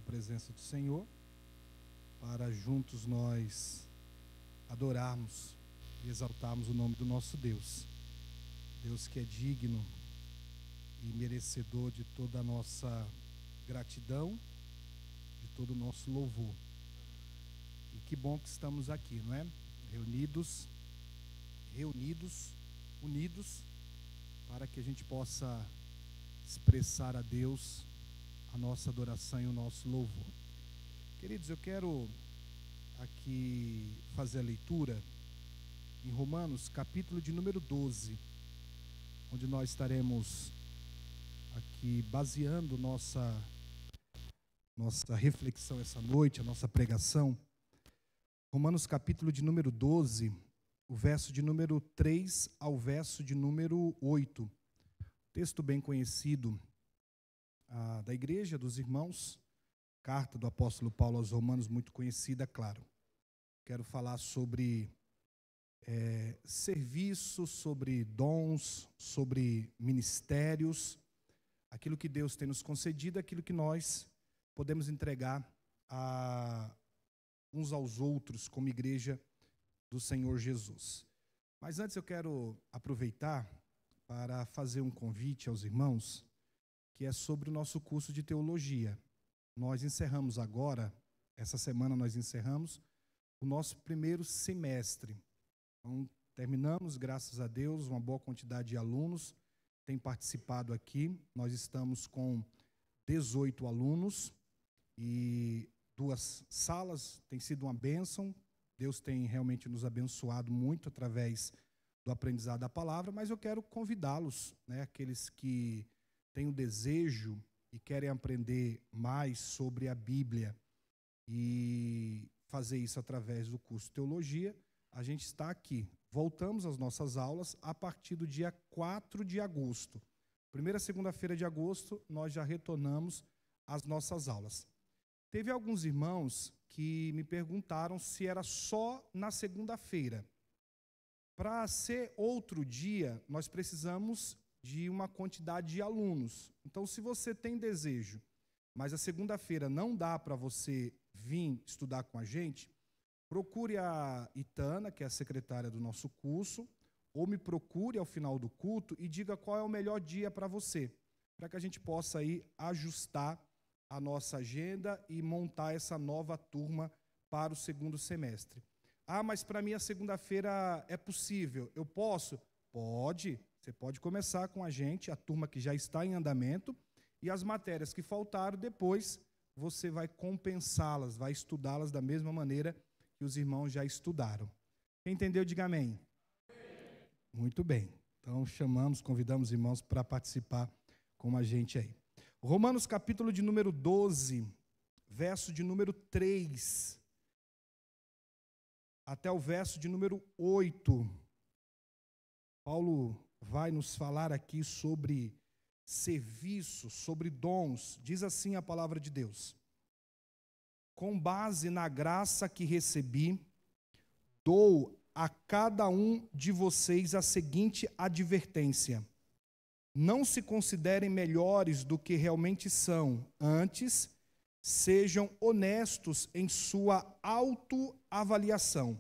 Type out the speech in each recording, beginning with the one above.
presença do Senhor, para juntos nós adorarmos e exaltarmos o nome do nosso Deus. Deus que é digno e merecedor de toda a nossa gratidão, de todo o nosso louvor. E que bom que estamos aqui, não é? Reunidos, unidos, para que a gente possa expressar a Deus a nossa adoração e o nosso louvor. Queridos, eu quero aqui fazer a leitura em Romanos, capítulo de número 12, onde nós estaremos aqui baseando nossa reflexão essa noite, a nossa pregação. Romanos, capítulo de número 12, o verso de número 3 ao verso de número 8. Texto bem conhecido da Igreja dos Irmãos, carta do apóstolo Paulo aos Romanos, muito conhecida, claro. Quero falar sobre serviço, sobre dons, sobre ministérios, aquilo que Deus tem nos concedido, aquilo que nós podemos entregar a uns aos outros como igreja do Senhor Jesus. Mas antes eu quero aproveitar para fazer um convite aos irmãos, que é sobre o nosso curso de teologia. Nós encerramos agora, essa semana nós encerramos o nosso primeiro semestre. Então, terminamos, graças a Deus, uma boa quantidade de alunos tem participado aqui. Nós estamos com 18 alunos e 2 salas, tem sido uma bênção. Deus tem realmente nos abençoado muito através do aprendizado da palavra, mas eu quero convidá-los, né, aqueles que têm o desejo e querem aprender mais sobre a Bíblia e fazer isso através do curso de teologia. A gente está aqui. Voltamos às nossas aulas a partir do dia 4 de agosto. Primeira segunda-feira de agosto, nós já retornamos às nossas aulas. Teve alguns irmãos que me perguntaram se era só na segunda-feira. Para ser outro dia, nós precisamos de uma quantidade de alunos. Então, se você tem desejo, mas a segunda-feira não dá para você vir estudar com a gente, procure a Itana, que é a secretária do nosso curso, ou me procure ao final do culto e diga qual é o melhor dia para você, para que a gente possa aí ajustar a nossa agenda e montar essa nova turma para o segundo semestre. Ah, mas para mim a segunda-feira é possível. Eu posso? Pode. Você pode começar com a gente, a turma que já está em andamento, e as matérias que faltaram, depois você vai compensá-las, vai estudá-las da mesma maneira que os irmãos já estudaram. Quem entendeu, diga amém. Muito bem. Então convidamos os irmãos para participar com a gente aí. Romanos capítulo de número 12, verso de número 3, até o verso de número 8. Paulo vai nos falar aqui sobre serviço, sobre dons. Diz assim a palavra de Deus: com base na graça que recebi, dou a cada um de vocês a seguinte advertência: não se considerem melhores do que realmente são, antes sejam honestos em sua autoavaliação,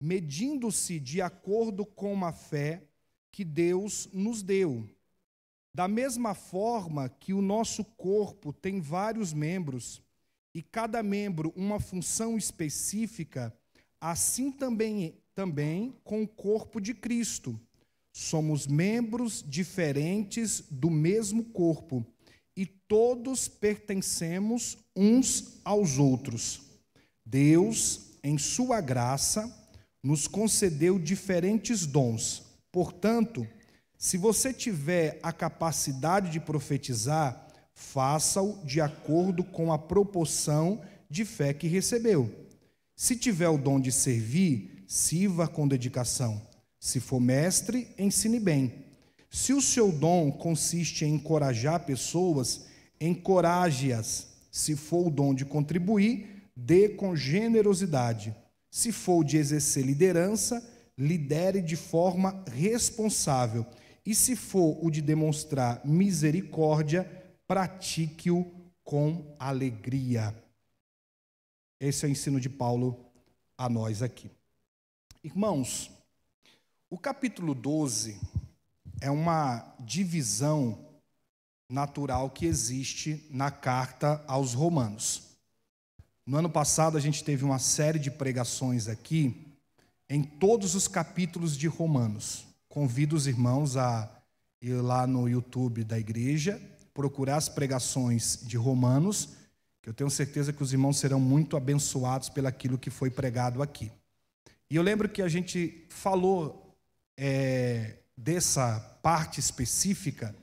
medindo-se de acordo com a fé que Deus nos deu. Da mesma forma que o nosso corpo tem vários membros, e cada membro uma função específica, assim também com o corpo de Cristo. Somos membros diferentes do mesmo corpo, e todos pertencemos uns aos outros. Deus, em sua graça, nos concedeu diferentes dons. Portanto, se você tiver a capacidade de profetizar, faça-o de acordo com a proporção de fé que recebeu. Se tiver o dom de servir, sirva com dedicação. Se for mestre, ensine bem. Se o seu dom consiste em encorajar pessoas, encoraje-as. Se for o dom de contribuir, dê com generosidade. Se for o de exercer liderança, lidere de forma responsável. E se for o de demonstrar misericórdia, pratique-o com alegria. Esse é o ensino de Paulo a nós aqui. Irmãos, o capítulo 12 é uma divisão natural que existe na carta aos Romanos. No ano passado a gente teve uma série de pregações aqui em todos os capítulos de Romanos. Convido os irmãos a ir lá no YouTube da igreja, procurar as pregações de Romanos, que eu tenho certeza que os irmãos serão muito abençoados pelaquilo que foi pregado aqui. E eu lembro que a gente falou dessa parte específica,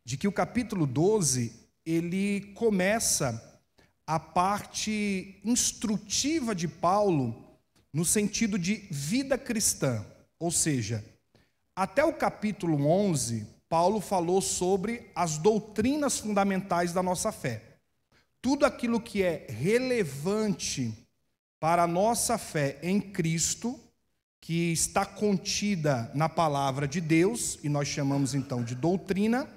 de que o capítulo 12, ele começa a parte instrutiva de Paulo no sentido de vida cristã. Ou seja, até o capítulo 11, Paulo falou sobre as doutrinas fundamentais da nossa fé. Tudo aquilo que é relevante para a nossa fé em Cristo, que está contida na palavra de Deus, e nós chamamos então de doutrina,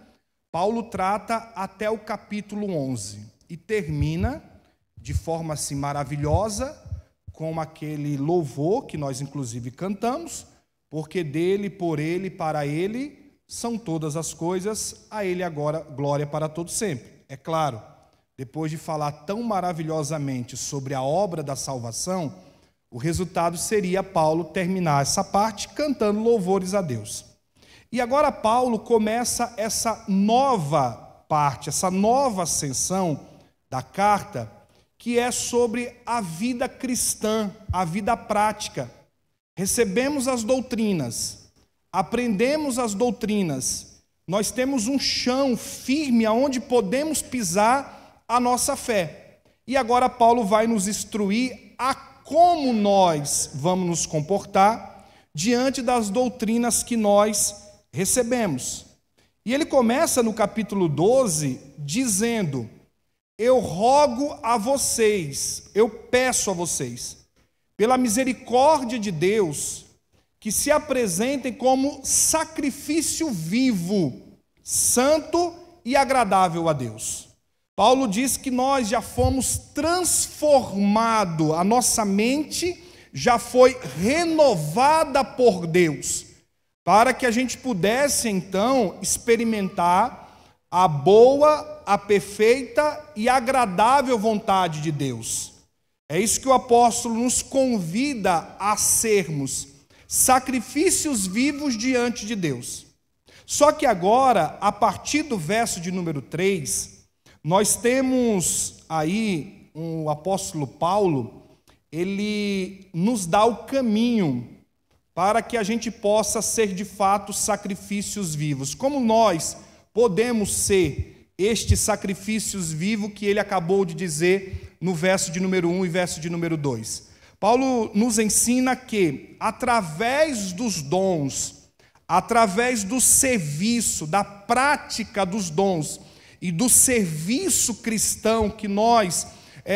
Paulo trata até o capítulo 11 e termina de forma assim maravilhosa com aquele louvor que nós inclusive cantamos, porque dele, por ele, para ele são todas as coisas, a ele agora glória para todo sempre. É claro, depois de falar tão maravilhosamente sobre a obra da salvação, o resultado seria Paulo terminar essa parte cantando louvores a Deus. E agora Paulo começa essa nova parte, essa nova seção da carta, que é sobre a vida cristã, a vida prática. Recebemos as doutrinas, aprendemos as doutrinas, nós temos um chão firme aonde podemos pisar a nossa fé. E agora Paulo vai nos instruir a como nós vamos nos comportar diante das doutrinas que nós recebemos. E ele começa no capítulo 12 dizendo: eu rogo a vocês, eu peço a vocês, pela misericórdia de Deus, que se apresentem como sacrifício vivo, santo e agradável a Deus. Paulo diz que nós já fomos transformados, a nossa mente já foi renovada por Deus, para que a gente pudesse então experimentar a boa, a perfeita e agradável vontade de Deus. É isso que o apóstolo nos convida a sermos, sacrifícios vivos diante de Deus. Só que agora, a partir do verso de número 3, nós temos aí o apóstolo Paulo, ele nos dá o caminho para que a gente possa ser de fato sacrifícios vivos. Como nós podemos ser estes sacrifícios vivos que ele acabou de dizer no verso de número 1 e verso de número 2. Paulo nos ensina que, através dos dons, através do serviço, da prática dos dons e do serviço cristão que nós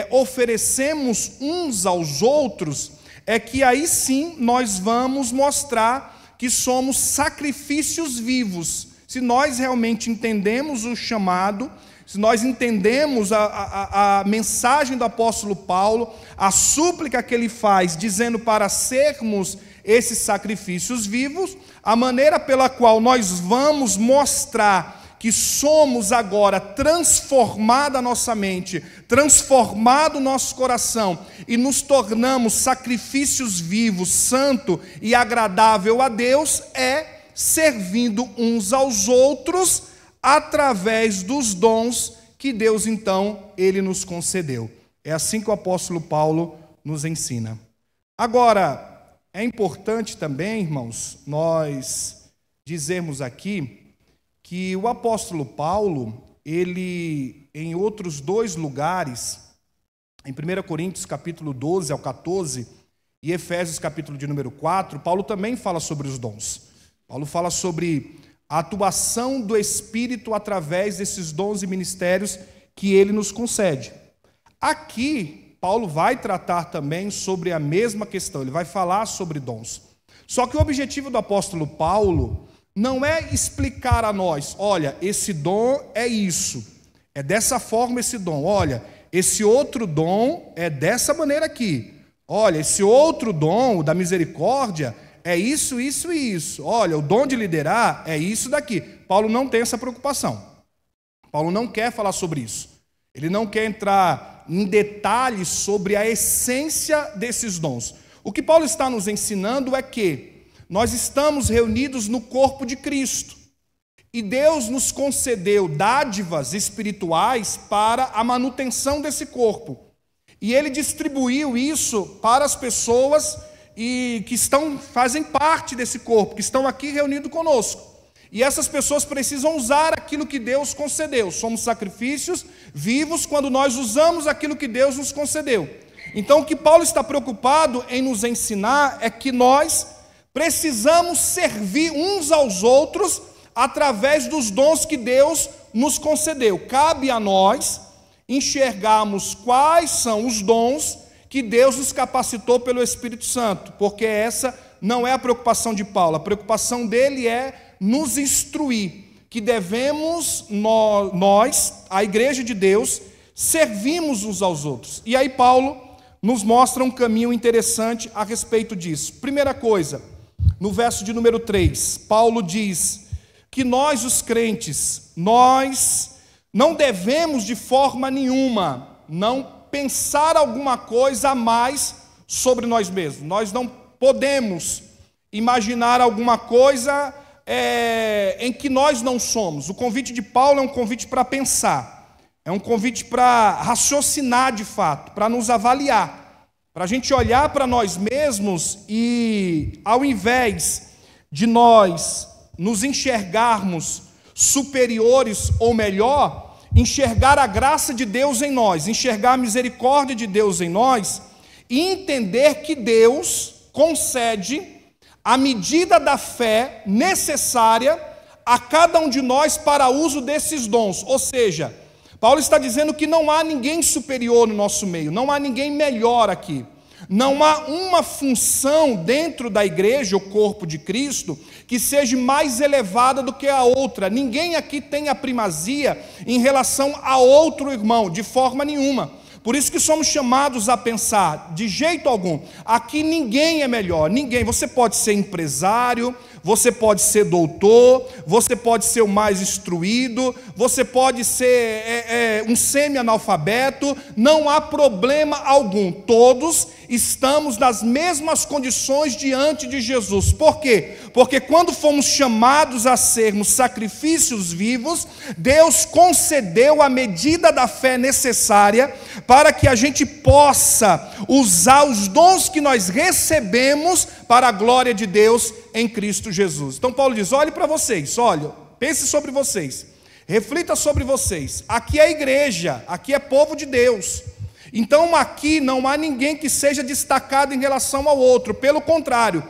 oferecemos uns aos outros, é que aí sim nós vamos mostrar que somos sacrifícios vivos. Se nós realmente entendemos o chamado, se nós entendemos a mensagem do apóstolo Paulo, a súplica que ele faz, dizendo para sermos esses sacrifícios vivos, a maneira pela qual nós vamos mostrar que somos agora transformada a nossa mente, transformado o nosso coração e nos tornamos sacrifícios vivos, santo e agradável a Deus, é servindo uns aos outros através dos dons que Deus então ele nos concedeu. É assim que o apóstolo Paulo nos ensina. Agora, é importante também, irmãos, nós dizermos aqui que o apóstolo Paulo, ele, em outros dois lugares, em 1 Coríntios capítulo 12 ao 14 e Efésios capítulo de número 4, Paulo também fala sobre os dons. Paulo fala sobre a atuação do Espírito através desses dons e ministérios que ele nos concede. Aqui, Paulo vai tratar também sobre a mesma questão, ele vai falar sobre dons. Só que o objetivo do apóstolo Paulo não é explicar a nós, olha, esse dom é isso, é dessa forma esse dom. Olha, esse outro dom é dessa maneira aqui. Olha, esse outro dom, o da misericórdia, é isso, isso e isso. Olha, o dom de liderar é isso daqui. Paulo não tem essa preocupação. Paulo não quer falar sobre isso. Ele não quer entrar em detalhes sobre a essência desses dons. O que Paulo está nos ensinando é que nós estamos reunidos no corpo de Cristo. E Deus nos concedeu dádivas espirituais para a manutenção desse corpo. E Ele distribuiu isso para as pessoas que fazem parte desse corpo, que estão aqui reunidos conosco. E essas pessoas precisam usar aquilo que Deus concedeu. Somos sacrifícios vivos quando nós usamos aquilo que Deus nos concedeu. Então, o que Paulo está preocupado em nos ensinar é que nós precisamos servir uns aos outros através dos dons que Deus nos concedeu. Cabe a nós enxergarmos quais são os dons que Deus nos capacitou pelo Espírito Santo, porque essa não é a preocupação de Paulo. A preocupação dele é nos instruir, que devemos nós, a igreja de Deus, servimos uns aos outros. E aí Paulo nos mostra um caminho interessante a respeito disso. Primeira coisa, no verso de número 3, Paulo diz que nós, os crentes, nós não devemos de forma nenhuma não pensar alguma coisa a mais sobre nós mesmos. Nós não podemos imaginar alguma coisa em que nós não somos. O convite de Paulo é um convite para pensar, é um convite para raciocinar de fato, para nos avaliar, para a gente olhar para nós mesmos e, ao invés de nós nos enxergarmos superiores ou melhor, enxergar a graça de Deus em nós, enxergar a misericórdia de Deus em nós e entender que Deus concede a medida da fé necessária a cada um de nós para uso desses dons. Ou seja, Paulo está dizendo que não há ninguém superior no nosso meio, não há ninguém melhor aqui. Não há uma função dentro da igreja, o corpo de Cristo, que seja mais elevada do que a outra. Ninguém aqui tem a primazia em relação a outro irmão, de forma nenhuma. Por isso que somos chamados a pensar, de jeito algum, aqui ninguém é melhor, ninguém. Você pode ser empresário, você pode ser doutor, você pode ser o mais instruído, você pode ser um semi-analfabeto, não há problema algum. Todos estamos nas mesmas condições diante de Jesus. Por quê? Porque quando fomos chamados a sermos sacrifícios vivos, Deus concedeu a medida da fé necessária para que a gente possa usar os dons que nós recebemos para a glória de Deus em Cristo Jesus. Então Paulo diz, olhe para vocês, olha, pense sobre vocês, reflita sobre vocês. Aqui é a igreja, aqui é povo de Deus. Então aqui não há ninguém que seja destacado em relação ao outro, pelo contrário,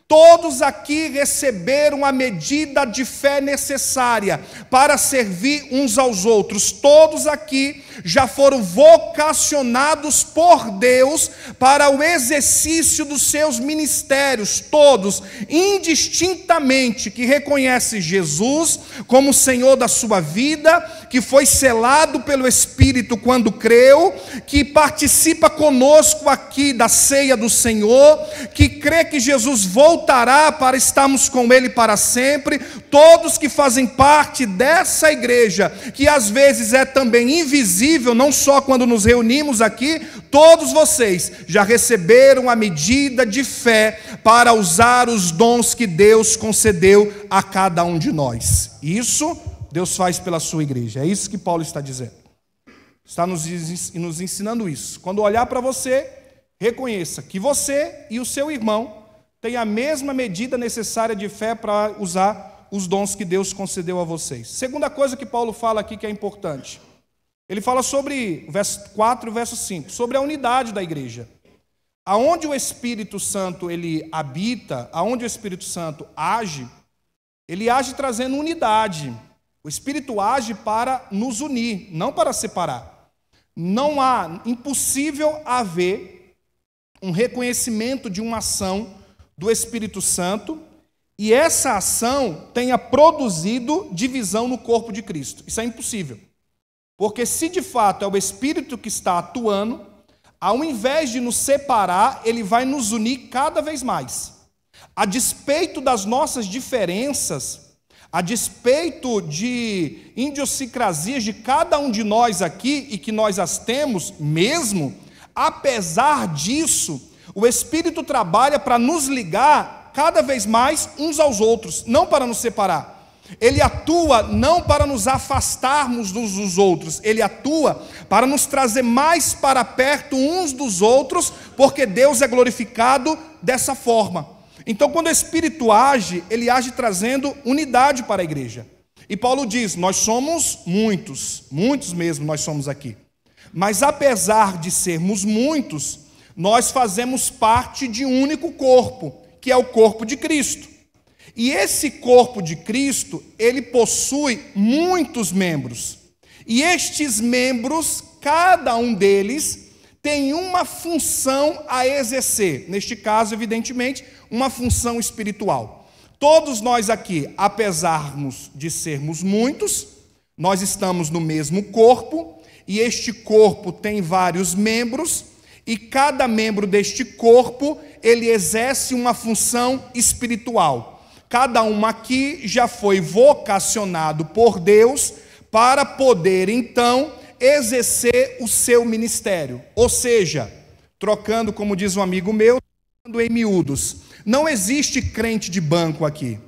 todos aqui receberam a medida de fé necessária para servir uns aos outros. Todos aqui já foram vocacionados por Deus para o exercício dos seus ministérios. Todos, indistintamente, que reconhecem Jesus como Senhor da sua vida, que foi selado pelo Espírito quando creu, que participa conosco aqui da ceia do Senhor, que crê que Jesus voltará para estarmos com Ele para sempre. Todos que fazem parte dessa igreja, que às vezes é também invisível, não só quando nos reunimos aqui, todos vocês já receberam a medida de fé para usar os dons que Deus concedeu a cada um de nós. Isso Deus faz pela sua igreja, é isso que Paulo está dizendo. Está nos ensinando isso. Quando olhar para você, reconheça que você e o seu irmão têm a mesma medida necessária de fé para usar os dons que Deus concedeu a vocês. Segunda coisa que Paulo fala aqui que é importante. Ele fala sobre, verso 4 e verso 5, sobre a unidade da igreja. Aonde o Espírito Santo ele habita, aonde o Espírito Santo age, ele age trazendo unidade. O Espírito age para nos unir, não para separar. Não há, impossível haver um reconhecimento de uma ação do Espírito Santo e essa ação tenha produzido divisão no corpo de Cristo. Isso é impossível. Porque se de fato é o Espírito que está atuando, ao invés de nos separar, ele vai nos unir cada vez mais. A despeito das nossas diferenças, a despeito de idiosincrasias de cada um de nós aqui, e que nós as temos mesmo, apesar disso, o Espírito trabalha para nos ligar cada vez mais uns aos outros, não para nos separar. Ele atua não para nos afastarmos uns dos outros, ele atua para nos trazer mais para perto uns dos outros, porque Deus é glorificado dessa forma. Então, quando o Espírito age, ele age trazendo unidade para a igreja. E Paulo diz: nós somos muitos, muitos mesmo nós somos aqui. Mas apesar de sermos muitos, nós fazemos parte de um único corpo, que é o corpo de Cristo. E esse corpo de Cristo, ele possui muitos membros. E estes membros, cada um deles, tem uma função a exercer. Neste caso, evidentemente, uma função espiritual. Todos nós aqui, apesar de sermos muitos, nós estamos no mesmo corpo, e este corpo tem vários membros, e cada membro deste corpo, ele exerce uma função espiritual. Cada um aqui já foi vocacionado por Deus para poder, então, exercer o seu ministério. Ou seja, trocando, como diz um amigo meu, trocando em miúdos, não existe crente de banco aqui.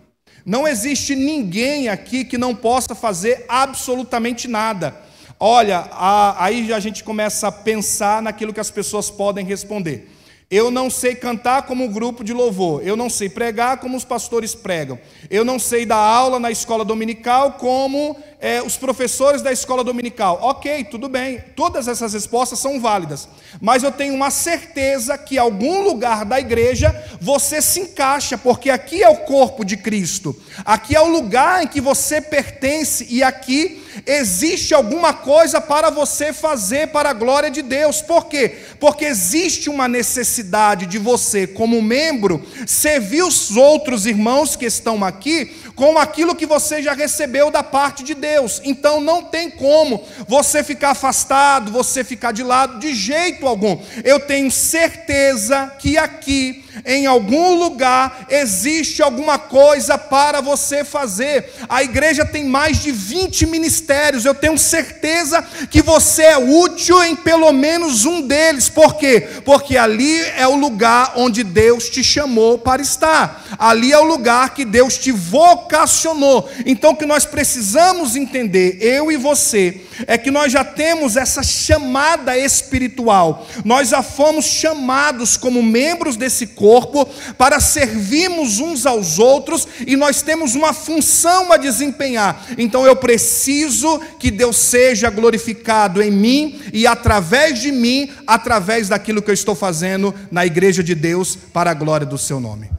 Não existe ninguém aqui que não possa fazer absolutamente nada. Olha, aí a gente começa a pensar naquilo que as pessoas podem responder. Eu não sei cantar como o grupo de louvor, eu não sei pregar como os pastores pregam, eu não sei dar aula na escola dominical como os professores da escola dominical. Ok, tudo bem, todas essas respostas são válidas, mas eu tenho uma certeza que em algum lugar da igreja você se encaixa, porque aqui é o corpo de Cristo, aqui é o lugar em que você pertence, e aqui existe alguma coisa para você fazer para a glória de Deus. Por quê? Porque existe uma necessidade de você, como membro, servir os outros irmãos que estão aqui com aquilo que você já recebeu da parte de Deus. Então não tem como você ficar afastado, você ficar de lado, de jeito algum. Eu tenho certeza que aqui, em algum lugar, existe alguma coisa para você fazer. A igreja tem mais de 20 ministérios, eu tenho certeza que você é útil em pelo menos um deles. Por quê? Porque ali é o lugar onde Deus te chamou para estar, ali é o lugar que Deus te vocacionou. Então o que nós precisamos entender, eu e você, é que nós já temos essa chamada espiritual, nós já fomos chamados como membros desse corpo para servirmos uns aos outros, e nós temos uma função a desempenhar. Então eu preciso que Deus seja glorificado em mim e através de mim, através daquilo que eu estou fazendo na igreja de Deus, para a glória do seu nome.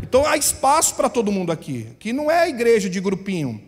Então há espaço para todo mundo aqui. Aqui não é a igreja de grupinho,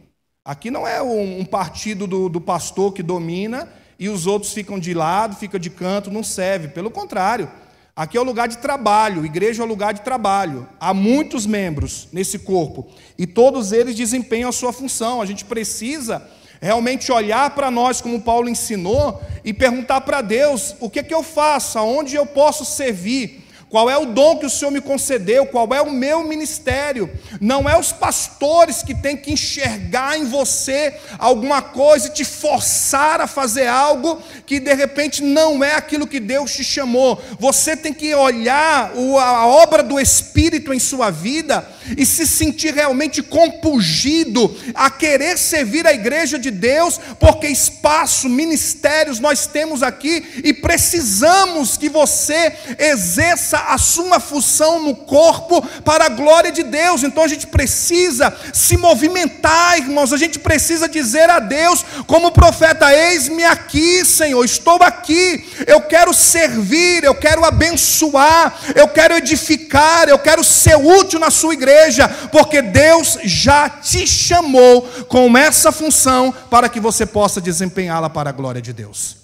aqui não é um partido do pastor que domina e os outros ficam de lado, ficam de canto, não serve. Pelo contrário, aqui é o lugar de trabalho, igreja é o lugar de trabalho. Há muitos membros nesse corpo e todos eles desempenham a sua função. A gente precisa realmente olhar para nós, como Paulo ensinou, e perguntar para Deus: o que é que eu faço? Aonde eu posso servir? Qual é o dom que o Senhor me concedeu? Qual é o meu ministério? Não é os pastores que têm que enxergar em você alguma coisa e te forçar a fazer algo que de repente não é aquilo que Deus te chamou. Você tem que olhar a obra do Espírito em sua vida e se sentir realmente compungido a querer servir a igreja de Deus, porque espaço, ministérios nós temos aqui e precisamos que você exerça a sua função no corpo para a glória de Deus. Então a gente precisa se movimentar, irmãos, a gente precisa dizer a Deus, como o profeta: eis-me aqui, Senhor, estou aqui, eu quero servir, eu quero abençoar, eu quero edificar, eu quero ser útil na sua igreja, porque Deus já te chamou com essa função para que você possa desempenhá-la para a glória de Deus.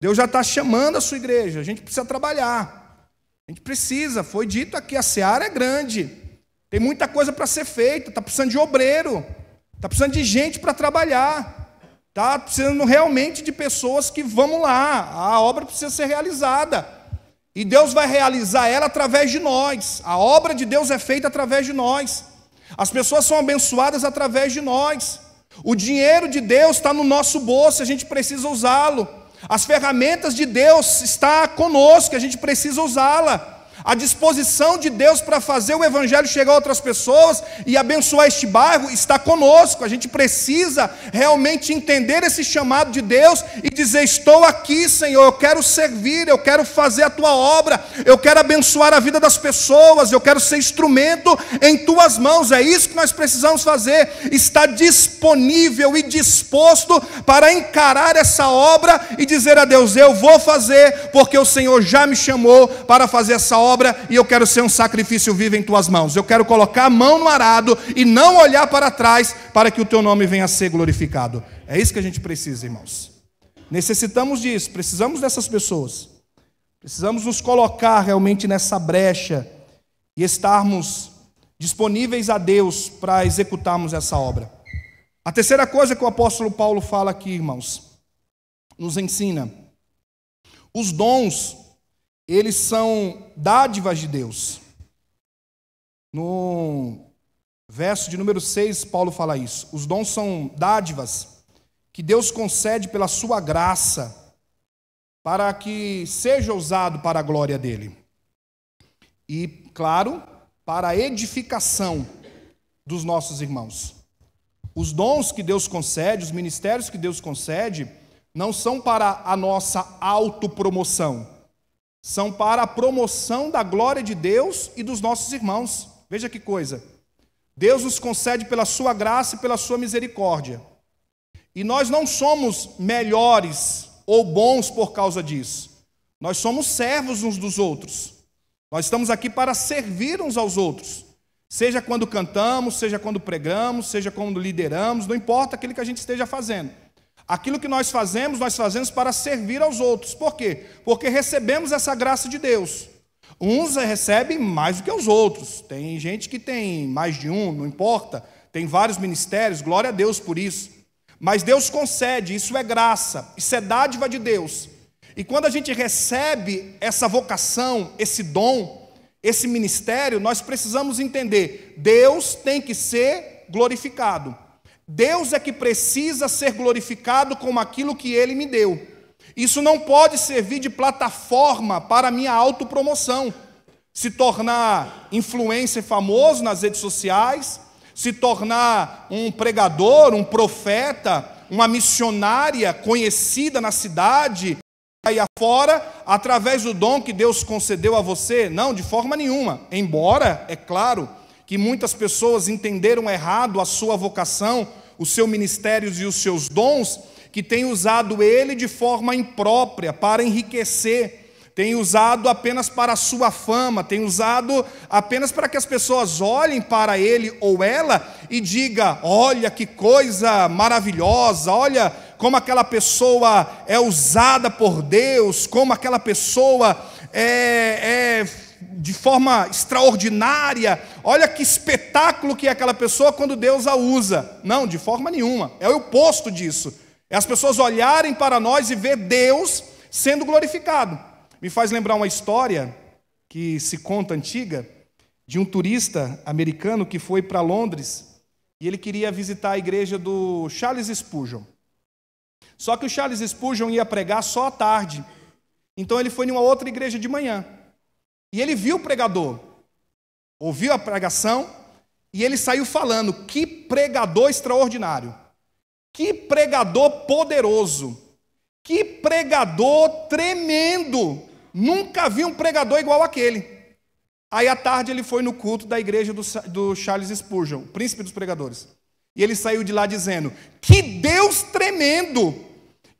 Deus já está chamando a sua igreja, a gente precisa trabalhar. A gente precisa, foi dito aqui, a seara é grande, tem muita coisa para ser feita, está precisando de obreiro, está precisando de gente para trabalhar. Está precisando realmente de pessoas que, vamos lá, a obra precisa ser realizada. E Deus vai realizar ela através de nós. A obra de Deus é feita através de nós. As pessoas são abençoadas através de nós. O dinheiro de Deus está no nosso bolso, a gente precisa usá-lo. As ferramentas de Deus estão conosco, a gente precisa usá-la. A disposição de Deus para fazer o evangelho chegar a outras pessoas e abençoar este bairro está conosco. A gente precisa realmente entender esse chamado de Deus e dizer: estou aqui, Senhor, eu quero servir, eu quero fazer a tua obra, eu quero abençoar a vida das pessoas, eu quero ser instrumento em tuas mãos. É isso que nós precisamos fazer, estar disponível e disposto para encarar essa obra e dizer a Deus: eu vou fazer, porque o Senhor já me chamou para fazer essa obra. E eu quero ser um sacrifício vivo em tuas mãos. Eu quero colocar a mão no arado e não olhar para trás, para que o teu nome venha a ser glorificado. É isso que a gente precisa, irmãos. Necessitamos disso, precisamos dessas pessoas. Precisamos nos colocar realmente nessa brecha e estarmos disponíveis a Deus para executarmos essa obra. A terceira coisa que o apóstolo Paulo fala aqui, irmãos, nos ensina: os dons, eles são dádivas de Deus. No verso de número 6, Paulo fala isso. Os dons são dádivas que Deus concede pela sua graça, para que seja usado para a glória dele. E, claro, para a edificação dos nossos irmãos. Os dons que Deus concede, os ministérios que Deus concede, não são para a nossa autopromoção. São para a promoção da glória de Deus e dos nossos irmãos. Veja que coisa. Deus nos concede pela sua graça e pela sua misericórdia. E nós não somos melhores ou bons por causa disso. Nós somos servos uns dos outros. Nós estamos aqui para servir uns aos outros. Seja quando cantamos, seja quando pregamos, seja quando lideramos, não importa aquilo que a gente esteja fazendo. Aquilo que nós fazemos para servir aos outros. Por quê? Porque recebemos essa graça de Deus. Uns recebem mais do que os outros. Tem gente que tem mais de um, não importa. Tem vários ministérios, glória a Deus por isso. Mas Deus concede, isso é graça, isso é dádiva de Deus. E quando a gente recebe essa vocação, esse dom, esse ministério, nós precisamos entender: Deus tem que ser glorificado. Deus é que precisa ser glorificado com aquilo que Ele me deu. Isso não pode servir de plataforma para a minha autopromoção. Se tornar influencer famoso nas redes sociais, se tornar um pregador, um profeta, uma missionária conhecida na cidade, aí afora, através do dom que Deus concedeu a você. Não, de forma nenhuma. Embora, é claro, que muitas pessoas entenderam errado a sua vocação, os seus ministérios e os seus dons, que têm usado ele de forma imprópria, para enriquecer, têm usado apenas para a sua fama, têm usado apenas para que as pessoas olhem para ele ou ela e digam: olha que coisa maravilhosa, olha como aquela pessoa é usada por Deus, como aquela pessoa é de forma extraordinária, olha que espetáculo que é aquela pessoa quando Deus a usa. Não, de forma nenhuma, é o oposto disso. É as pessoas olharem para nós e ver Deus sendo glorificado. Me faz lembrar uma história que se conta antiga, de um turista americano que foi para Londres e ele queria visitar a igreja do Charles Spurgeon. Só que o Charles Spurgeon ia pregar só à tarde, então ele foi em uma outra igreja de manhã. E ele viu o pregador, ouviu a pregação, e ele saiu falando: que pregador extraordinário, que pregador poderoso, que pregador tremendo, nunca vi um pregador igual aquele. Aí à tarde ele foi no culto da igreja do Charles Spurgeon, o príncipe dos pregadores. E ele saiu de lá dizendo: que Deus tremendo,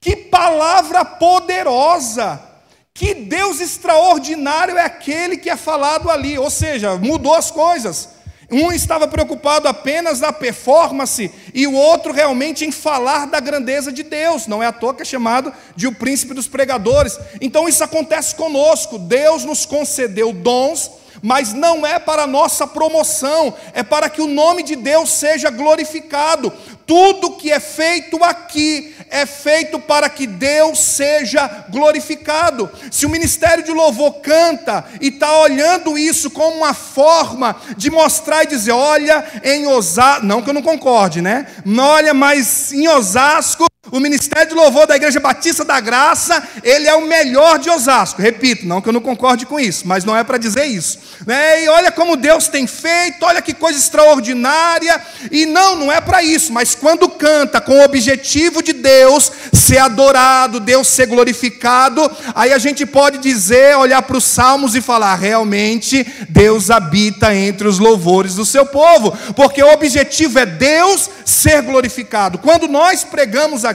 que palavra poderosa, que Deus extraordinário é aquele que é falado ali. Ou seja, mudou as coisas. Um estava preocupado apenas na performance e o outro realmente em falar da grandeza de Deus. Não é à toa que é chamado de o príncipe dos pregadores. Então isso acontece conosco. Deus nos concedeu dons, mas não é para a nossa promoção, é para que o nome de Deus seja glorificado. tudo que é feito aqui é feito para que Deus seja glorificado. Se o ministério de louvor canta e está olhando isso como uma forma de mostrar e dizer, olha, em Osasco, não que eu não concorde, né? Olha, mas em Osasco, o ministério de louvor da Igreja Batista da Graça, ele é o melhor de Osasco. Repito, não que eu não concorde com isso, mas não é para dizer isso, né? E olha como Deus tem feito, olha que coisa extraordinária. E não é para isso, mas quando canta com o objetivo de Deus ser adorado, Deus ser glorificado, aí a gente pode dizer, olhar para os salmos e falar, realmente Deus habita entre os louvores do seu povo, porque o objetivo é Deus ser glorificado. Quando nós pregamos aqui,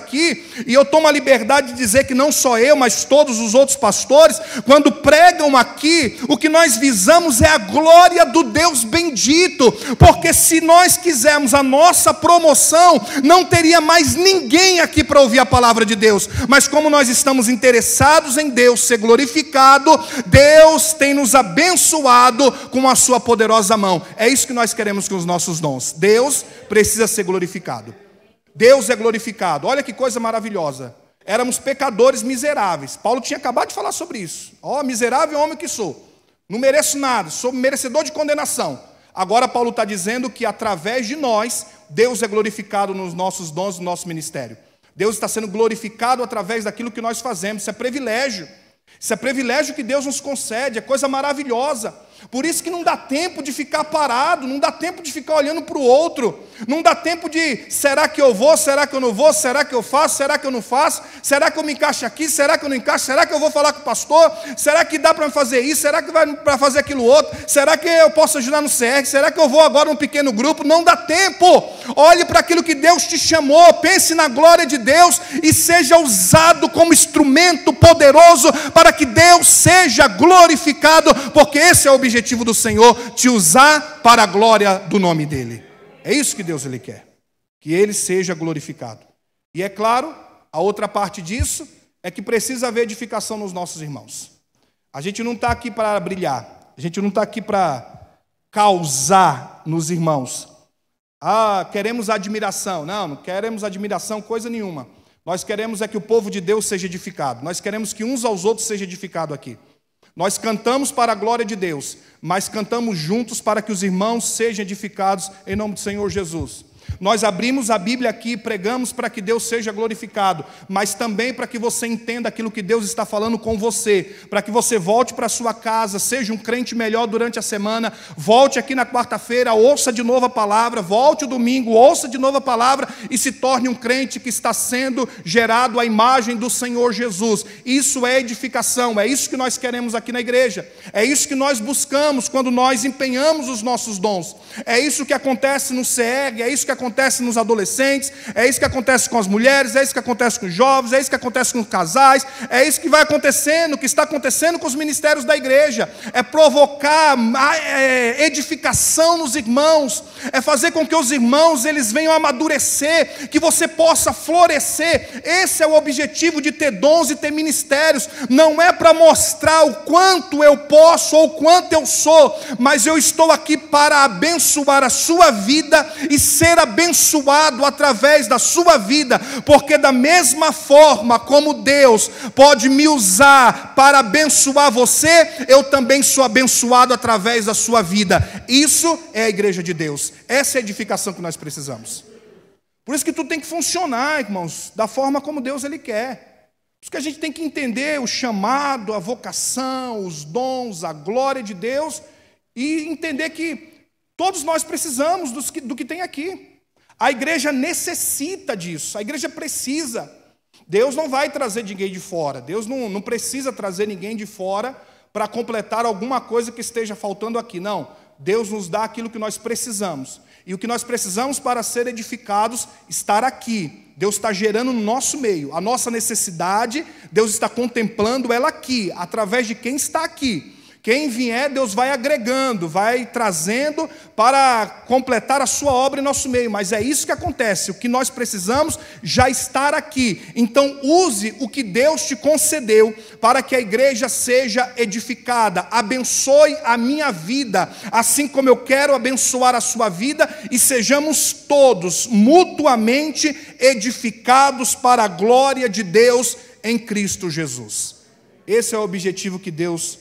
e eu tomo a liberdade de dizer que não só eu, mas todos os outros pastores, quando pregam aqui, o que nós visamos é a glória do Deus bendito, porque se nós quisermos a nossa promoção, não teria mais ninguém aqui para ouvir a palavra de Deus, mas como nós estamos interessados em Deus ser glorificado, Deus tem nos abençoado com a sua poderosa mão. É isso que nós queremos com os nossos dons. Deus precisa ser glorificado. Deus é glorificado. Olha que coisa maravilhosa. Éramos pecadores miseráveis. Paulo tinha acabado de falar sobre isso. Miserável homem que sou. Não mereço nada, sou merecedor de condenação. Agora Paulo está dizendo que através de nós, Deus é glorificado nos nossos dons, no nosso ministério. Deus está sendo glorificado através daquilo que nós fazemos. Isso é privilégio. Isso é privilégio que Deus nos concede, é coisa maravilhosa. Por isso que não dá tempo de ficar parado, não dá tempo de ficar olhando para o outro, não dá tempo de, será que eu vou, será que eu não vou, será que eu faço, será que eu não faço, será que eu me encaixo aqui, será que eu não encaixo, será que eu vou falar com o pastor, será que dá para fazer isso, será que vai para fazer aquilo outro, será que eu posso ajudar no CR, será que eu vou agora num pequeno grupo? Não dá tempo. Olhe para aquilo que Deus te chamou, pense na glória de Deus e seja usado como instrumento poderoso para que Deus seja glorificado, porque esse é o objetivo do Senhor, te usar para a glória do nome dEle. É isso que Deus Ele quer, que Ele seja glorificado. E é claro, a outra parte disso é que precisa haver edificação nos nossos irmãos. A gente não está aqui para brilhar, a gente não está aqui para causar nos irmãos. Queremos admiração. Não queremos admiração, coisa nenhuma. Nós queremos é que o povo de Deus seja edificado. Nós queremos que uns aos outros seja edificado aqui. Nós cantamos para a glória de Deus, mas cantamos juntos para que os irmãos sejam edificados em nome do Senhor Jesus. Nós abrimos a Bíblia aqui e pregamos para que Deus seja glorificado, mas também para que você entenda aquilo que Deus está falando com você, para que você volte para a sua casa, seja um crente melhor durante a semana, volte aqui na quarta-feira, ouça de novo a palavra, volte o domingo, ouça de novo a palavra e se torne um crente que está sendo gerado à imagem do Senhor Jesus. Isso é edificação, é isso que nós queremos aqui na igreja, é isso que nós buscamos quando nós empenhamos os nossos dons, é isso que acontece no CR, é isso que acontece nos adolescentes, é isso que acontece com as mulheres, é isso que acontece com os jovens, é isso que acontece com os casais, é isso que vai acontecendo, que está acontecendo com os ministérios da igreja, é provocar edificação nos irmãos, é fazer com que os irmãos eles venham amadurecer, que você possa florescer. Esse é o objetivo de ter dons e ter ministérios, não é para mostrar o quanto eu posso ou o quanto eu sou, mas eu estou aqui para abençoar a sua vida e ser abençoado através da sua vida, porque da mesma forma como Deus pode me usar para abençoar você, eu também sou abençoado através da sua vida. Isso é a igreja de Deus, essa é a edificação que nós precisamos. Por isso que tudo tem que funcionar, irmãos, da forma como Deus Ele quer. Por isso que a gente tem que entender o chamado, a vocação, os dons, a glória de Deus e entender que todos nós precisamos do que tem aqui. A igreja necessita disso, a igreja precisa. Deus não vai trazer ninguém de fora, Deus não precisa trazer ninguém de fora para completar alguma coisa que esteja faltando aqui. Não, Deus nos dá aquilo que nós precisamos. E o que nós precisamos para ser edificados, estar aqui. Deus está gerando no nosso meio. A nossa necessidade, Deus está contemplando ela aqui, através de quem está aqui. Quem vier, Deus vai agregando, vai trazendo para completar a sua obra em nosso meio. Mas é isso que acontece. O que nós precisamos já estar aqui. Então use o que Deus te concedeu para que a igreja seja edificada. Abençoe a minha vida, assim como eu quero abençoar a sua vida, e sejamos todos mutuamente edificados para a glória de Deus em Cristo Jesus. Esse é o objetivo que Deus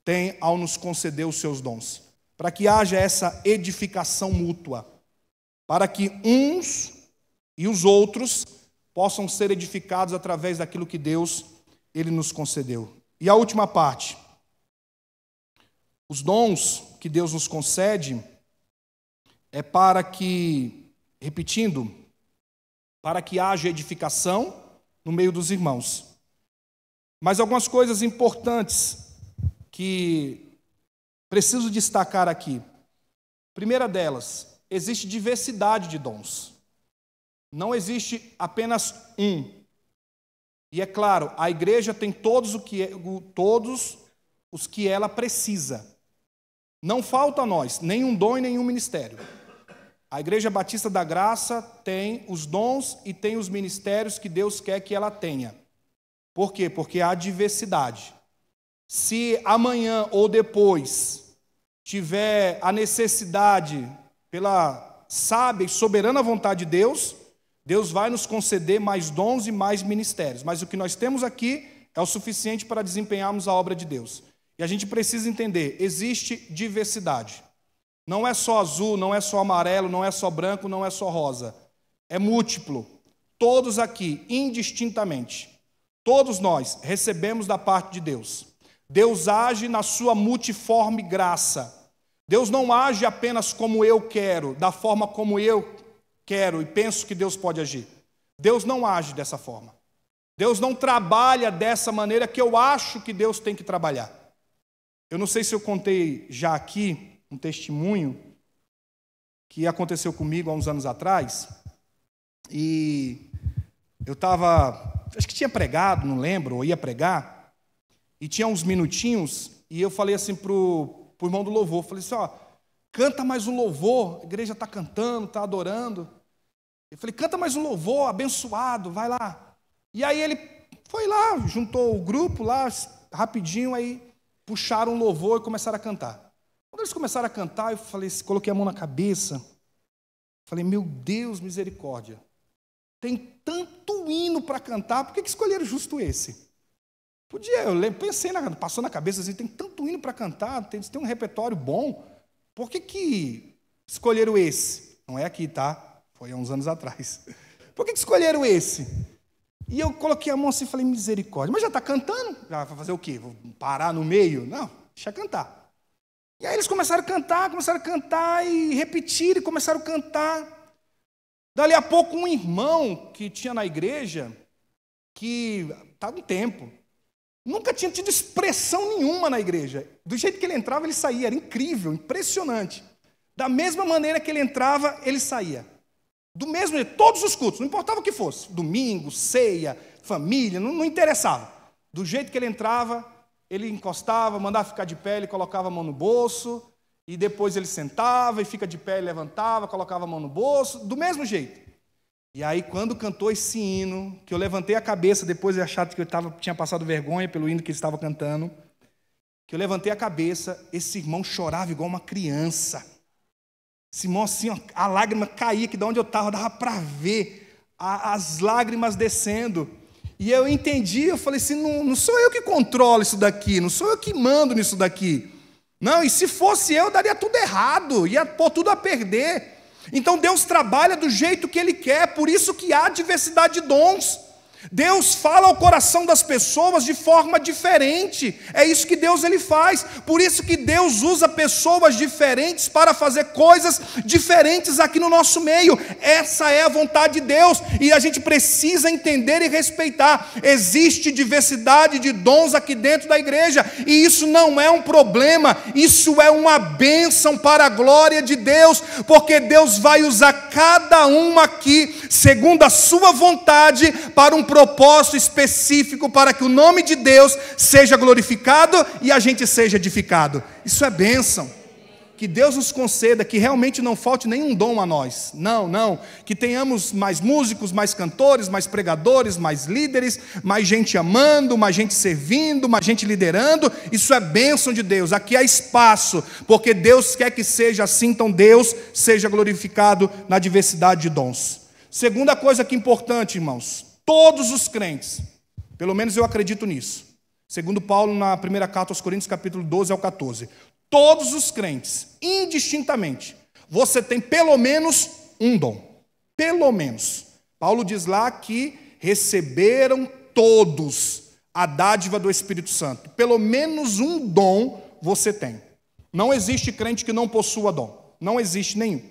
tem ao nos conceder os seus dons, para que haja essa edificação mútua, para que uns e os outros possam ser edificados através daquilo que Deus ele nos concedeu. E a última parte, os dons que Deus nos concede é para que, repetindo, para que haja edificação no meio dos irmãos. Mas algumas coisas importantes que preciso destacar aqui. Primeira delas, existe diversidade de dons. Não existe apenas um. E é claro, a igreja tem todos os que ela precisa. Não falta a nós nenhum dom e nenhum ministério. A Igreja Batista da Graça tem os dons e tem os ministérios que Deus quer que ela tenha. Por quê? Porque há diversidade. Se amanhã ou depois tiver a necessidade, pela sábia e soberana vontade de Deus, Deus vai nos conceder mais dons e mais ministérios. Mas o que nós temos aqui é o suficiente para desempenharmos a obra de Deus. E a gente precisa entender, existe diversidade. Não é só azul, não é só amarelo, não é só branco, não é só rosa. É múltiplo. Todos aqui, indistintamente, todos nós recebemos da parte de Deus. Deus age na sua multiforme graça. Deus não age apenas como eu quero, da forma como eu quero e penso que Deus pode agir. Deus não age dessa forma. Deus não trabalha dessa maneira que eu acho que Deus tem que trabalhar. Eu não sei se eu contei já aqui um testemunho que aconteceu comigo há uns anos atrás. E eu estava, acho que tinha pregado, não lembro, ou ia pregar. E tinha uns minutinhos, e eu falei assim pro irmão do louvor, falei assim, canta mais um louvor, a igreja está cantando, está adorando. Eu falei, canta mais um louvor, abençoado, vai lá. E aí ele foi lá, juntou o grupo lá, rapidinho, aí puxaram um louvor e começaram a cantar. Quando eles começaram a cantar, eu falei, coloquei a mão na cabeça, falei, meu Deus, misericórdia, tem tanto hino para cantar, por que escolheram justo esse? Podia, eu pensei, passou na cabeça assim, tem tanto hino para cantar, tem um repertório bom, por que escolheram esse? Não é aqui, tá? Foi há uns anos atrás. Por que escolheram esse? E eu coloquei a mão assim e falei, misericórdia, mas já está cantando? Já vai fazer o quê? Vou parar no meio? Não, deixa cantar. E aí eles começaram a cantar e repetir, e começaram a cantar. Dali a pouco um irmão que tinha na igreja, que estava um tempo, nunca tinha tido expressão nenhuma na igreja. Do jeito que ele entrava, ele saía. Era incrível, impressionante. Da mesma maneira que ele entrava, ele saía. Do mesmo jeito, todos os cultos, não importava o que fosse. Domingo, ceia, família, não interessava. Do jeito que ele entrava, ele encostava, mandava ficar de pé, ele colocava a mão no bolso. E depois ele sentava e fica de pé, ele levantava, colocava a mão no bolso. Do mesmo jeito. E aí, quando cantou esse hino, que eu levantei a cabeça, depois de achar que eu tinha passado vergonha pelo hino que ele estava cantando, que eu levantei a cabeça, esse irmão chorava igual uma criança. Esse irmão, assim, a lágrima caía, que de onde eu estava, dava para ver as lágrimas descendo. E eu entendi, eu falei assim, não sou eu que controlo isso daqui, não sou eu que mando nisso daqui. Não, e se fosse eu, daria tudo errado, ia pôr tudo a perder. Então Deus trabalha do jeito que Ele quer, por isso que há diversidade de dons. Deus fala ao coração das pessoas de forma diferente. É isso que Deus ele faz. Por isso que Deus usa pessoas diferentes para fazer coisas diferentes aqui no nosso meio. Essa é a vontade de Deus e a gente precisa entender e respeitar. Existe diversidade de dons aqui dentro da igreja e isso não é um problema, isso é uma bênção para a glória de Deus, porque Deus vai usar cada um aqui segundo a sua vontade para um propósito específico para que o nome de Deus seja glorificado e a gente seja edificado. Isso é bênção. Que Deus nos conceda que realmente não falte nenhum dom a nós. Não. Que tenhamos mais músicos, mais cantores, mais pregadores, mais líderes, mais gente amando, mais gente servindo, mais gente liderando. Isso é bênção de Deus. Aqui há espaço, porque Deus quer que seja assim, então Deus seja glorificado na diversidade de dons. Segunda coisa que é importante, irmãos, todos os crentes, pelo menos eu acredito nisso, segundo Paulo na primeira carta aos Coríntios, capítulo 12 ao 14, todos os crentes, indistintamente, você tem pelo menos um dom. Pelo menos. Paulo diz lá que receberam todos a dádiva do Espírito Santo. Pelo menos um dom você tem. Não existe crente que não possua dom. Não existe nenhum.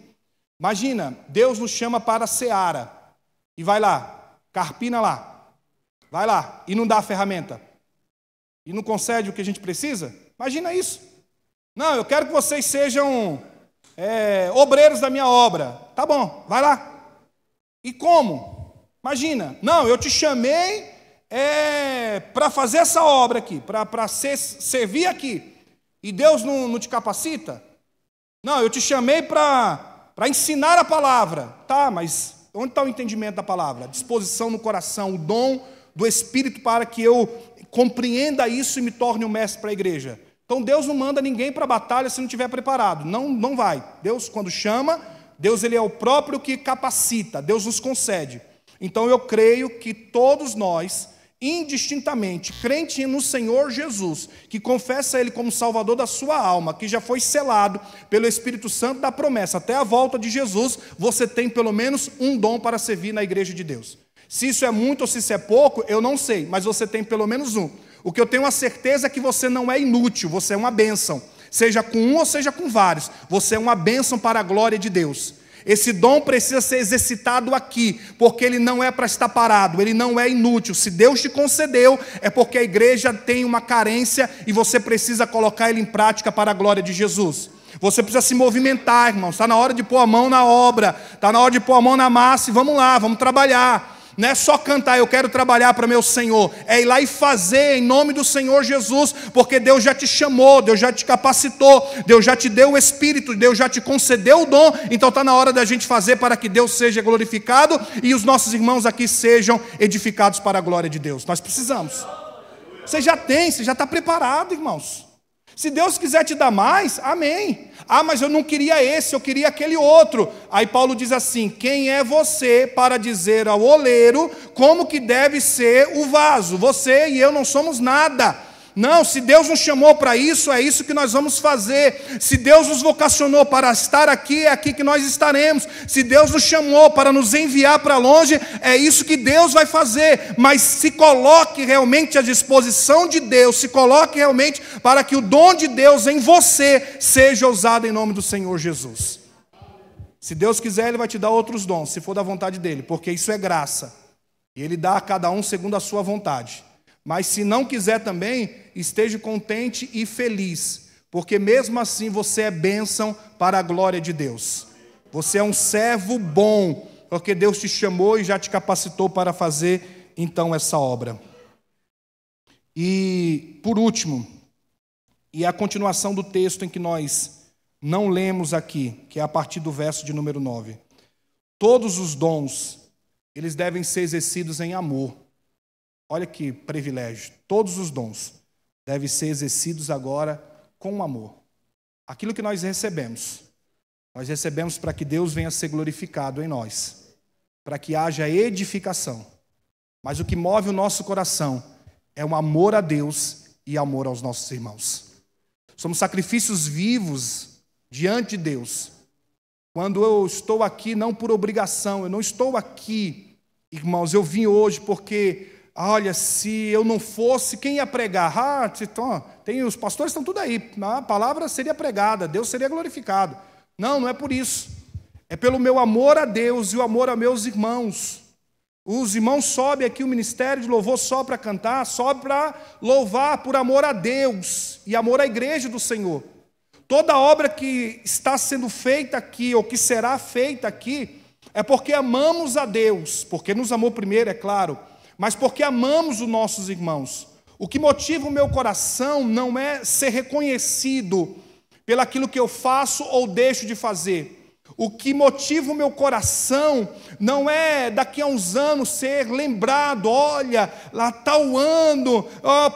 Imagina, Deus nos chama para a seara. E vai lá, carpina lá. Vai lá, e não dá a ferramenta. E não concede o que a gente precisa? Imagina isso. Não, eu quero que vocês sejam obreiros da minha obra. Tá bom, vai lá. E como? Imagina. Não, eu te chamei para fazer essa obra aqui, para servir aqui. E Deus não te capacita? Não, eu te chamei para ensinar a palavra. Tá, mas onde está o entendimento da palavra? A disposição no coração, o dom do Espírito para que eu compreenda isso e me torne um mestre para a igreja. Então Deus não manda ninguém para a batalha se não estiver preparado. Não vai. Deus, quando chama, Deus ele é o próprio que capacita. Deus nos concede. Então eu creio que todos nós, indistintamente, crente no Senhor Jesus, que confessa Ele como Salvador da sua alma, que já foi selado pelo Espírito Santo da promessa, até a volta de Jesus, você tem pelo menos um dom para servir na igreja de Deus. Se isso é muito ou se isso é pouco, eu não sei, mas você tem pelo menos um. O que eu tenho a certeza é que você não é inútil, você é uma bênção. Seja com um ou seja com vários, você é uma bênção para a glória de Deus. Esse dom precisa ser exercitado aqui, porque ele não é para estar parado, ele não é inútil. Se Deus te concedeu, é porque a igreja tem uma carência e você precisa colocar ele em prática para a glória de Jesus. Você precisa se movimentar, irmãos. Está na hora de pôr a mão na obra, está na hora de pôr a mão na massa e vamos lá, vamos trabalhar. Não é só cantar, eu quero trabalhar para meu Senhor. É ir lá e fazer em nome do Senhor Jesus, porque Deus já te chamou, Deus já te capacitou, Deus já te deu o Espírito, Deus já te concedeu o dom. Então está na hora da gente fazer para que Deus seja glorificado e os nossos irmãos aqui sejam edificados para a glória de Deus. Nós precisamos. Você já tem, você já está preparado, irmãos. Se Deus quiser te dar mais, amém. Ah, mas eu não queria esse, eu queria aquele outro. Aí Paulo diz assim: quem é você para dizer ao oleiro como que deve ser o vaso? Você e eu não somos nada. Não, se Deus nos chamou para isso, é isso que nós vamos fazer. Se Deus nos vocacionou para estar aqui, é aqui que nós estaremos. Se Deus nos chamou para nos enviar para longe, é isso que Deus vai fazer. Mas se coloque realmente à disposição de Deus, se coloque realmente para que o dom de Deus em você seja usado em nome do Senhor Jesus. Se Deus quiser, Ele vai te dar outros dons, se for da vontade dEle, porque isso é graça. E Ele dá a cada um segundo a sua vontade. Mas se não quiser também, esteja contente e feliz, porque mesmo assim você é bênção para a glória de Deus. Você é um servo bom, porque Deus te chamou e já te capacitou para fazer então essa obra. E por último, e a continuação do texto em que nós não lemos aqui, que é a partir do verso de número 9. Todos os dons, eles devem ser exercidos em amor. Olha que privilégio. Todos os dons devem ser exercidos agora com amor. Aquilo que nós recebemos para que Deus venha a ser glorificado em nós, para que haja edificação. Mas o que move o nosso coração é o amor a Deus e amor aos nossos irmãos. Somos sacrifícios vivos diante de Deus. Quando eu estou aqui não por obrigação, eu não estou aqui, irmãos, eu vim hoje porque... olha, se eu não fosse, quem ia pregar? Os pastores estão tudo aí, a palavra seria pregada, Deus seria glorificado. Não é por isso. É pelo meu amor a Deus e o amor a meus irmãos. Os irmãos sobem aqui o ministério de louvor só para cantar, só para louvar por amor a Deus e amor à igreja do Senhor. Toda obra que está sendo feita aqui, ou que será feita aqui, é porque amamos a Deus, porque nos amou primeiro, é claro, mas porque amamos os nossos irmãos. O que motiva o meu coração não é ser reconhecido pelaquilo que eu faço ou deixo de fazer. O que motiva o meu coração não é daqui a uns anos ser lembrado, olha, lá tal ano,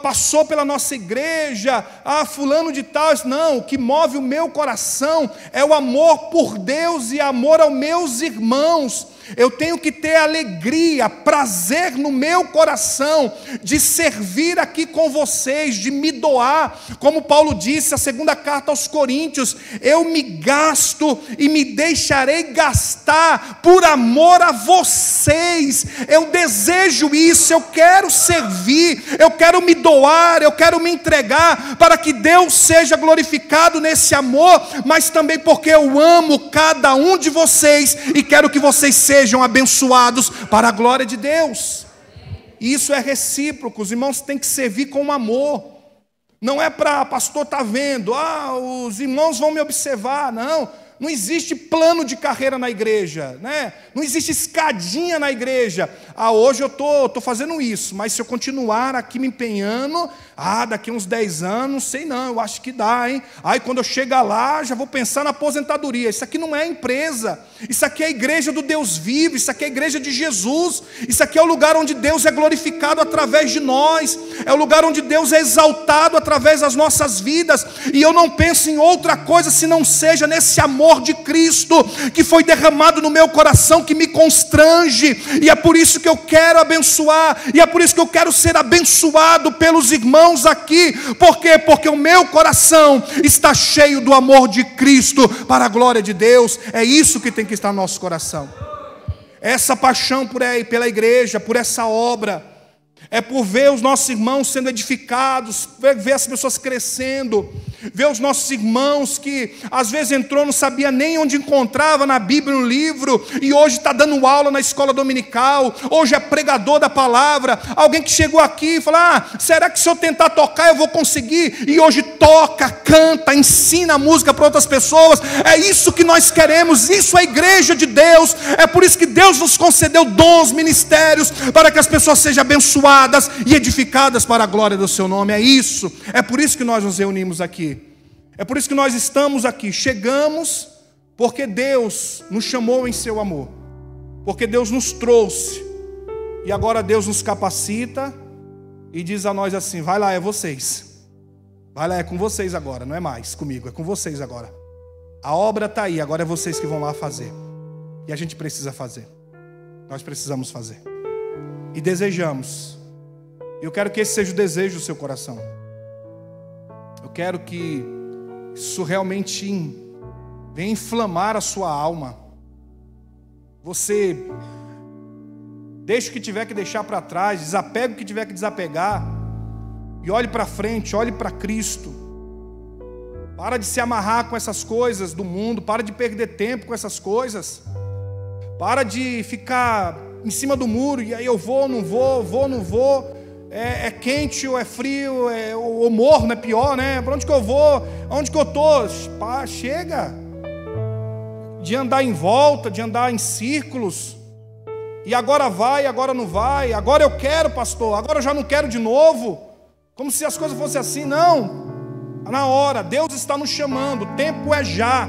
passou pela nossa igreja, fulano de tal. Não, o que move o meu coração é o amor por Deus e amor aos meus irmãos. Eu tenho que ter alegria, prazer no meu coração de servir aqui com vocês, de me doar. Como Paulo disse, a segunda carta aos Coríntios, eu me gasto e me deixarei gastar por amor a vocês. Eu desejo isso, eu quero servir, eu quero me doar, eu quero me entregar para que Deus seja glorificado nesse amor, mas também porque eu amo cada um de vocês e quero que vocês sejam abençoados para a glória de Deus. Isso é recíproco, os irmãos têm que servir com amor. Não é para pastor estar vendo, os irmãos vão me observar, não existe plano de carreira na igreja, né? Não existe escadinha na igreja. Hoje eu estou fazendo isso, mas se eu continuar aqui me empenhando, daqui a uns 10 anos, sei não, eu acho que dá, hein? Aí quando eu chegar lá, já vou pensar na aposentadoria. Isso aqui não é empresa, isso aqui é a igreja do Deus vivo, isso aqui é a igreja de Jesus, isso aqui é o lugar onde Deus é glorificado através de nós, é o lugar onde Deus é exaltado através das nossas vidas, e eu não penso em outra coisa se não seja nesse amor de Cristo que foi derramado no meu coração, que me constrange, e é por isso que eu quero abençoar, e é por isso que eu quero ser abençoado pelos irmãos aqui. Por quê? Porque o meu coração está cheio do amor de Cristo para a glória de Deus. É isso que tem que estar no nosso coração, essa paixão pela igreja, por essa obra, é por ver os nossos irmãos sendo edificados, ver as pessoas crescendo, ver os nossos irmãos que às vezes entrou, não sabia nem onde encontrava na Bíblia um livro, e hoje está dando aula na escola dominical, hoje é pregador da palavra. Alguém que chegou aqui e falou, será que se eu tentar tocar eu vou conseguir? E hoje toca, canta, ensina música para outras pessoas. É isso que nós queremos, isso é a igreja de Deus. É por isso que Deus nos concedeu dons, ministérios, para que as pessoas sejam abençoadas e edificadas para a glória do seu nome. É isso, é por isso que nós nos reunimos aqui, é por isso que nós estamos aqui. Chegamos porque Deus nos chamou em seu amor, porque Deus nos trouxe, e agora Deus nos capacita e diz a nós assim, vai lá, é vocês, vai lá, é com vocês agora, não é mais comigo, é com vocês agora. A obra está aí, agora é vocês que vão lá fazer, e a gente precisa fazer, nós precisamos fazer, e desejamos. Eu quero que esse seja o desejo do seu coração. Eu quero que isso realmente venha inflamar a sua alma. Você deixe o que tiver que deixar para trás, desapegue o que tiver que desapegar, e olhe para frente, olhe para Cristo. Para de se amarrar com essas coisas do mundo, para de perder tempo com essas coisas, para de ficar em cima do muro, e aí eu vou, não vou, é quente ou é frio, ou morno, é pior, né? Para onde que eu vou? Onde que eu estou? Chega de andar em volta, de andar em círculos, e agora vai, agora não vai, agora eu quero, pastor, agora eu já não quero de novo, como se as coisas fossem assim. Não, na hora, Deus está nos chamando, o tempo é já,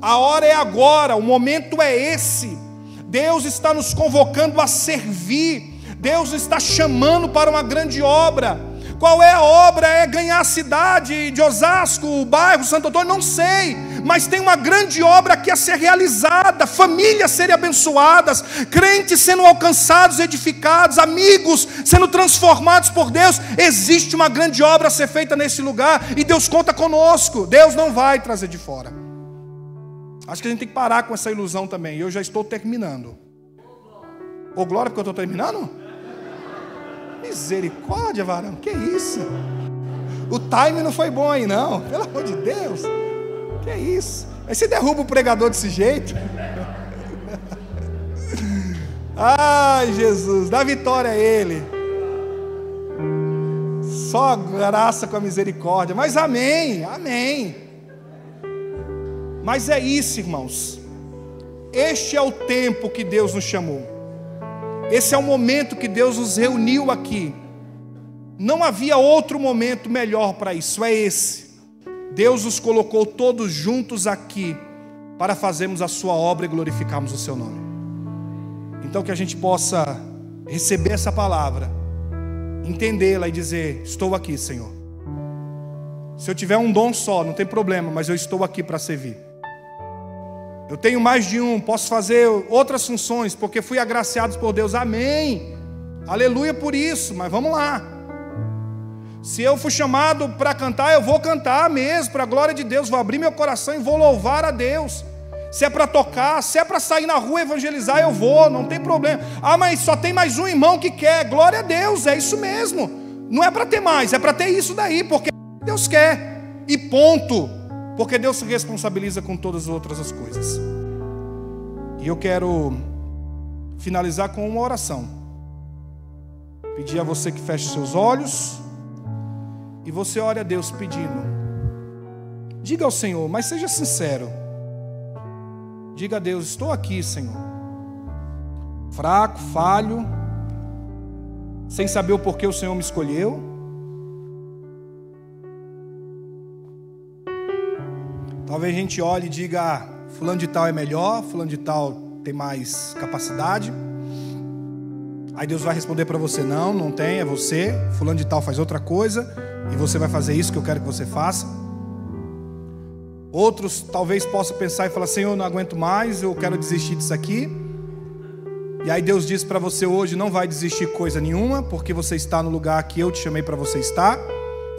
a hora é agora, o momento é esse. Deus está nos convocando a servir, Deus está chamando para uma grande obra. Qual é a obra? É ganhar a cidade de Osasco, o bairro Santo Antônio, não sei, mas tem uma grande obra aqui a ser realizada, famílias serem abençoadas, crentes sendo alcançados, edificados, amigos sendo transformados por Deus. Existe uma grande obra a ser feita nesse lugar, e Deus conta conosco. Deus não vai trazer de fora. Acho que a gente tem que parar com essa ilusão também. Eu já estou terminando. Ô glória, porque eu estou terminando? Misericórdia, varão, que isso? O time não foi bom aí não, pelo amor de Deus. Que isso? Aí você derruba o pregador desse jeito. Ai, Jesus, dá vitória a Ele. Só graça com a misericórdia. Mas amém, amém. Mas é isso, irmãos. Este é o tempo que Deus nos chamou. Esse é o momento que Deus nos reuniu aqui. Não havia outro momento melhor para isso, é esse. Deus nos colocou todos juntos aqui para fazermos a sua obra e glorificarmos o seu nome. Então que a gente possa receber essa palavra, entendê-la e dizer: estou aqui, Senhor. Se eu tiver um dom só, não tem problema, mas eu estou aqui para servir. Eu tenho mais de um, posso fazer outras funções, porque fui agraciado por Deus, amém, aleluia por isso, mas vamos lá. Se eu fui chamado para cantar, eu vou cantar mesmo, para a glória de Deus, vou abrir meu coração e vou louvar a Deus. Se é para tocar, se é para sair na rua evangelizar, eu vou, não tem problema. Ah, mas só tem mais um irmão que quer, glória a Deus, é isso mesmo. Não é para ter mais, é para ter isso daí, porque Deus quer, e ponto. Porque Deus se responsabiliza com todas as outras coisas. E eu quero finalizar com uma oração. Pedir a você que feche seus olhos e você ore a Deus pedindo. Diga ao Senhor, mas seja sincero. Diga a Deus: estou aqui, Senhor, fraco, falho, sem saber o porquê o Senhor me escolheu. Talvez a gente olhe e diga: fulano de tal é melhor, fulano de tal tem mais capacidade. Aí Deus vai responder para você: não, não tem, é você. Fulano de tal faz outra coisa e você vai fazer isso que eu quero que você faça. Outros talvez possam pensar e falar: Senhor, eu não aguento mais, eu quero desistir disso aqui. E aí Deus diz para você hoje: não vai desistir coisa nenhuma, porque você está no lugar que eu te chamei para você estar.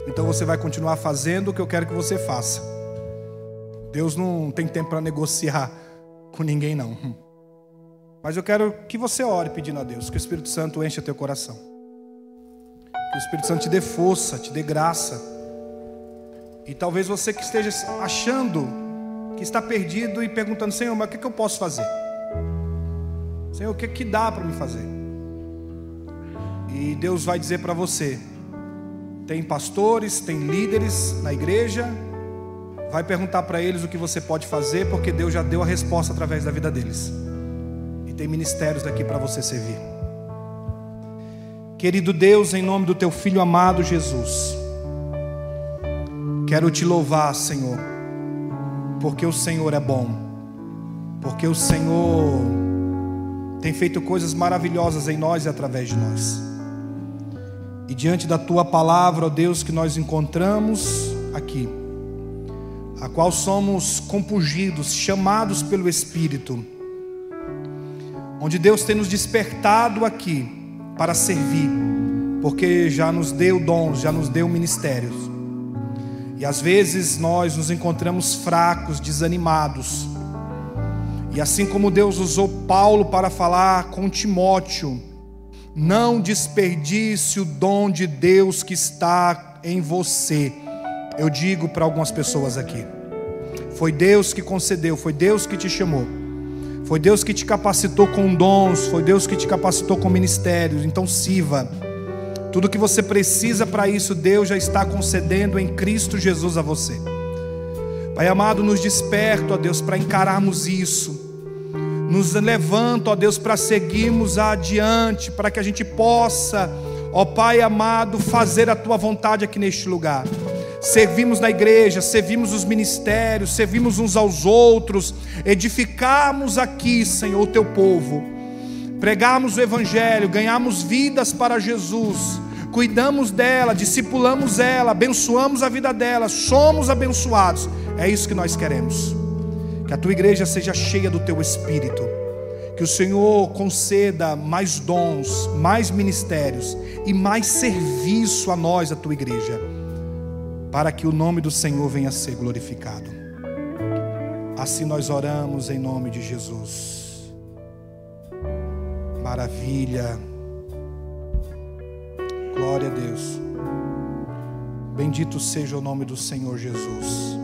Então você vai continuar fazendo o que eu quero que você faça. Deus não tem tempo para negociar com ninguém, não. Mas eu quero que você ore pedindo a Deus que o Espírito Santo encha teu coração, que o Espírito Santo te dê força, te dê graça. E talvez você que esteja achando que está perdido e perguntando: Senhor, mas o que eu posso fazer? Senhor, o que dá para me fazer? E Deus vai dizer para você: tem pastores, tem líderes na igreja. Vai perguntar para eles o que você pode fazer, porque Deus já deu a resposta através da vida deles. E tem ministérios aqui para você servir. Querido Deus, em nome do teu Filho amado Jesus, quero te louvar, Senhor, porque o Senhor é bom, porque o Senhor tem feito coisas maravilhosas em nós e através de nós. E diante da tua palavra, ó Deus, que nós encontramos aqui, a qual somos compungidos, chamados pelo Espírito, onde Deus tem nos despertado aqui para servir, porque já nos deu dons, já nos deu ministérios. E às vezes nós nos encontramos fracos, desanimados. E assim como Deus usou Paulo para falar com Timóteo: não desperdice o dom de Deus que está em você. Eu digo para algumas pessoas aqui: foi Deus que concedeu, foi Deus que te chamou, foi Deus que te capacitou com dons, foi Deus que te capacitou com ministérios. Então sirva. Tudo que você precisa para isso, Deus já está concedendo em Cristo Jesus a você. Pai amado, nos desperta, ó Deus, para encararmos isso. Nos levanta, ó Deus, para seguirmos adiante, para que a gente possa, ó Pai amado, fazer a tua vontade aqui neste lugar. Servimos na igreja, servimos os ministérios, servimos uns aos outros, edificarmos aqui, Senhor, o teu povo, pregarmos o evangelho, ganhamos vidas para Jesus, cuidamos dela, discipulamos ela, abençoamos a vida dela, somos abençoados. É isso que nós queremos. Que a tua igreja seja cheia do teu Espírito, que o Senhor conceda mais dons, mais ministérios e mais serviço a nós, a tua igreja, para que o nome do Senhor venha a ser glorificado. Assim nós oramos em nome de Jesus. Maravilha. Glória a Deus. Bendito seja o nome do Senhor Jesus.